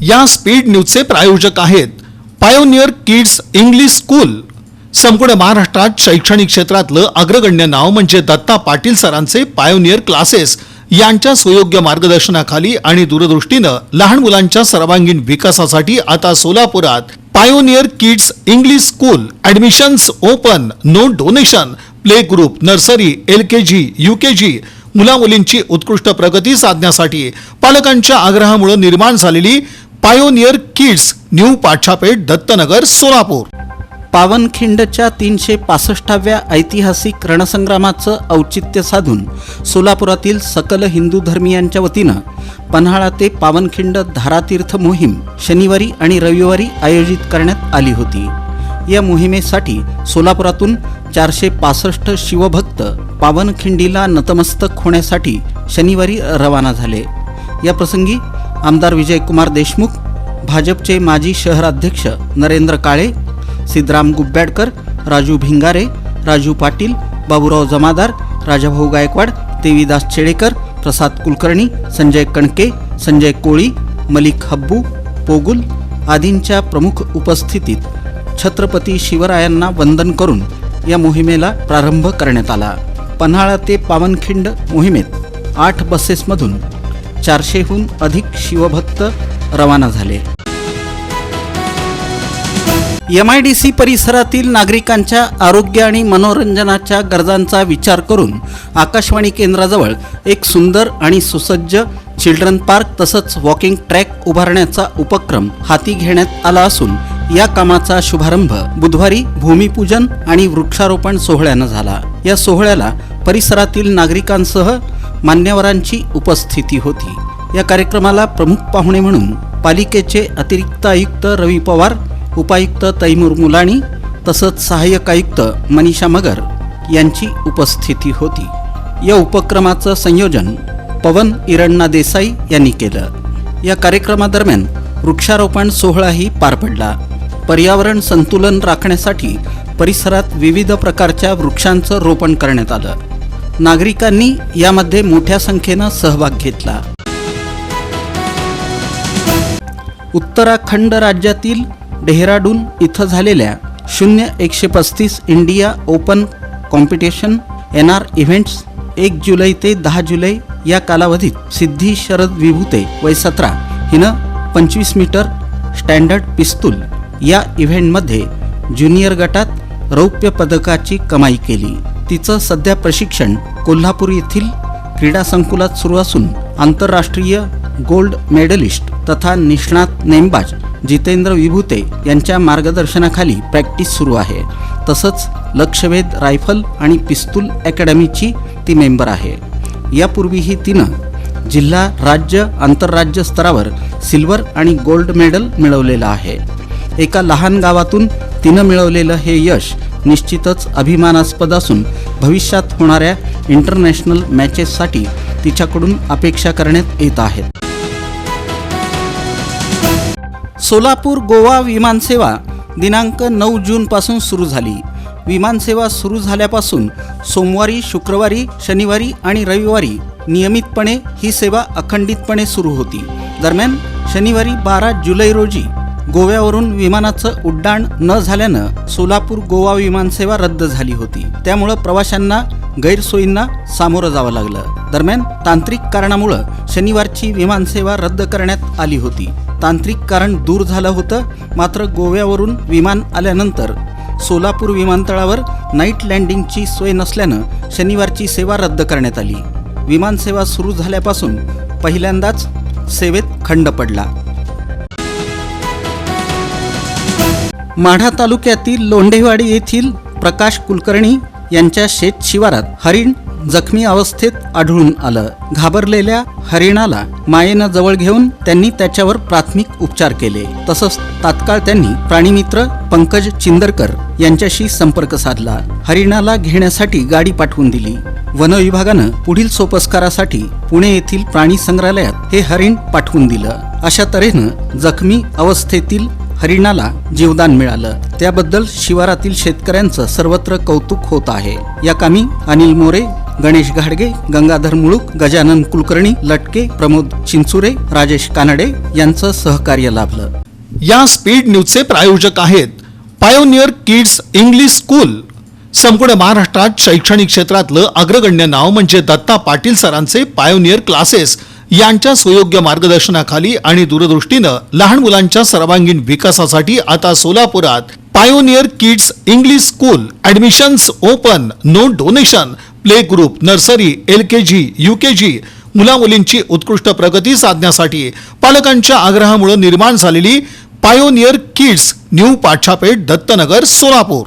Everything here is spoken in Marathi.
या स्पीड न्यूजचे प्रायोजक आहेत पायोनियर किड्स इंग्लिश स्कूल। संपूर्ण महाराष्ट्रात शैक्षणिक क्षेत्रातलं अग्रगण्य नाव म्हणजे दत्ता पाटील सरांचे पायोनियर क्लासेस यांच्या सुयोग्य मार्गदर्शनाखाली आणि दूरदृष्टीनं लहान मुलांच्या सर्वांगीण विकासासाठी आता सोलापुरात pioneer kids English school. Admissions open, no donation, play group, nursery, LKG, UKG मुलामुलींची उत्कृष्ट प्रगती साधण्यासाठी पालकांच्या आग्रहामुळे निर्माण झालेली पायोनियर किड्स न्यू पाठशापेठ, दत्तनगर, सोलापूर। पावनखिंडच्या 365व्या ऐतिहासिक रणसंग्रामाचं औचित्य साधून सोलापुरातील सकल हिंदू धर्मियांच्या वतीनं पन्हाळा ते पावनखिंड धारातीर्थ मोहीम शनिवारी आणि रविवारी आयोजित करण्यात आली होती। या मोहिमेसाठी सोलापुरातून 465 शिवभक्त पावनखिंडीला नतमस्तक होण्यासाठी शनिवारी रवाना झाले। या प्रसंगी आमदार विजयकुमार देशमुख, भाजपचे माजी शहराध्यक्ष नरेंद्र काळे, सिद्धराम गुब्बेडकर, राजू भिंगारे, राजू पाटील, बाबूराव जमादार, राजाभाऊ गायकवाड, देवीदास चेडेकर, प्रसाद कुलकर्णी, संजय कणके, संजय कोळी, मलिक हब्बू, पोगुल आदींच्या प्रमुख उपस्थितीत छत्रपती शिवरायांना वंदन करून या मोहिमेला प्रारंभ करण्यात आला। पन्हाळा ते पावनखिंड मोहिमेत 8 बसेसमधून 400हून अधिक शिवभक्त रवाना झाले। MIDC परिसरातील नागरिकांच्या आरोग्य आणि मनोरंजनाच्या गरजांचा विचार करून आकाशवाणी केंद्राजवळ एक सुंदर आणि सुसज्ज चिल्ड्रन पार्क तसंच वॉकिंग ट्रॅक उभारण्याचा उपक्रम हाती घेण्यात आला असून या कामाचा शुभारंभ बुधवारी भूमिपूजन आणि वृक्षारोपण सोहळ्यानं झाला। या सोहळ्याला परिसरातील नागरिकांसह मान्यवरांची उपस्थिती होती। या कार्यक्रमाला प्रमुख पाहुणे म्हणून पालिकेचे अतिरिक्त आयुक्त रवी पवार, उपायुक्त तैमूर मुलाणी तसंच सहाय्यक आयुक्त मनीषा मगर यांची उपस्थिती होती। या उपक्रमाचं संयोजन पवन इरण्णा देसाई यांनी केलं। या कार्यक्रमादरम्यान वृक्षारोपण सोहळाही पार पडला। पर्यावरण संतुलन राखण्यासाठी परिसरात विविध प्रकारच्या वृक्षांचं रोपण करण्यात आलं। नागरिकांनी यामध्ये मोठ्या संख्येनं सहभाग घेतला। उत्तराखंड राज्यातील डेहराडून इथं झालेल्या 0135 India open competition NR events 1 जुलै ते 10 जुलै या कालावधीत सिद्धी शरद विभूते वय 17 हिनं 25 मीटर स्टँडर्ड पिस्तूल या इव्हेंटमध्ये ज्युनियर गटात रौप्य पदकाची कमाई केली। तिचं सध्या प्रशिक्षण कोल्हापूर येथील क्रीडा संकुलात सुरू असून आंतरराष्ट्रीय गोल्ड मेडलिस्ट तथा निष्णात नेमबाज जितेंद्र विभूते यांच्या मार्गदर्शनाखाली प्रॅक्टिस सुरू आहे। तसंच लक्षवेध रायफल आणि पिस्तूल अकॅडमीची ती मेंबर आहे। यापूर्वीही तिनं जिल्हा, राज्य, आंतरराज्य स्तरावर सिल्वर आणि गोल्ड मेडल मिळवलेलं आहे। एका लहान गावातून तिनं मिळवलेलं हे यश निश्चितच अभिमानास्पद असून भविष्यात होणाऱ्या इंटरनॅशनल मॅचेससाठी तिच्याकडून अपेक्षा करण्यात येत आहेत। सोलापूर गोवा विमानसेवा दिनांक 9 जूनपासून सुरू झाली। विमानसेवा सुरू झाल्यापासून सोमवारी, शुक्रवारी, शनिवारी आणि रविवारी नियमितपणे ही सेवा अखंडितपणे सुरू होती। दरम्यान शनिवारी 12 जुलै रोजी गोव्यावरून विमानाचं उड्डाण न झाल्यानं सोलापूर गोवा विमानसेवा रद्द झाली होती। त्यामुळं प्रवाशांना गैरसोयींना सामोरं जावं लागलं। दरम्यान तांत्रिक कारणामुळं शनिवारची विमानसेवा रद्द करण्यात आली होती। तांत्रिक कारण दूर झालं होतं, मात्र गोव्यावरून विमान आल्यानंतर सोलापूर विमानतळावर नाईट लँडिंगची सोय नसल्यानं शनिवारची सेवा रद्द करण्यात आली। विमानसेवा सुरू झाल्यापासून पहिल्यांदाच सेवेत खंड पडला। माढा तालुक्यातील लोंढेवाडी येथील प्रकाश कुलकर्णी यांच्या शेत शिवारात हरिण जखमी अवस्थेत आढळून आलं। घाबरलेल्या हरिणाला मायेनं जवळ घेऊन त्यांनी त्याच्यावर प्राथमिक उपचार केले। तसंच तात्काळ त्यांनी प्राणीमित्र पंकज चिंदरकर यांच्याशी संपर्क साधला। हरिणाला घेण्यासाठी गाडी पाठवून दिली। वन विभागानं पुढील सोपस्कारासाठी पुणे येथील प्राणी संग्रहालयात हे हरिण पाठवून दिलं। अशा तऱ्हेनं जखमी अवस्थेतील हरिणाला जीवदान मिळालं। त्याबद्दल शिवारातील शेतकऱ्यांचं सर्वत्र कौतुक होत आहे। या कामी अनिल मोरे, गणेश घाडगे, गंगाधर मुळूक, गजानन कुलकर्णी, लटके, प्रमोद चिंचुरे, राजेश कानडे यांचं सहकार्य लाभलं. या स्पीड न्यूजचे प्रायोजक आहेत पायोनियर किड्स इंग्लिश स्कूल. संपूर्ण महाराष्ट्रात शैक्षणिक क्षेत्रातलं अग्रगण्य नाव म्हणजे दत्ता पाटील सरांचे पायोनियर क्लासेस यांच्या सुयोग्य मार्गदर्शनाखाली आणि दूरदृष्टीनं लहान मुलांच्या सर्वांगीण विकासासाठी आता सोलापुरात pioneer kids English school. Admissions open, no donation. Play group, nursery, LKG, UKG मुलामुलींची उत्कृष्ट प्रगती साधण्यासाठी पालकांच्या आग्रहामुळे निर्माण झालेली पायोनियर किड्स न्यू पाठशापेठ, दत्तनगर, सोलापूर.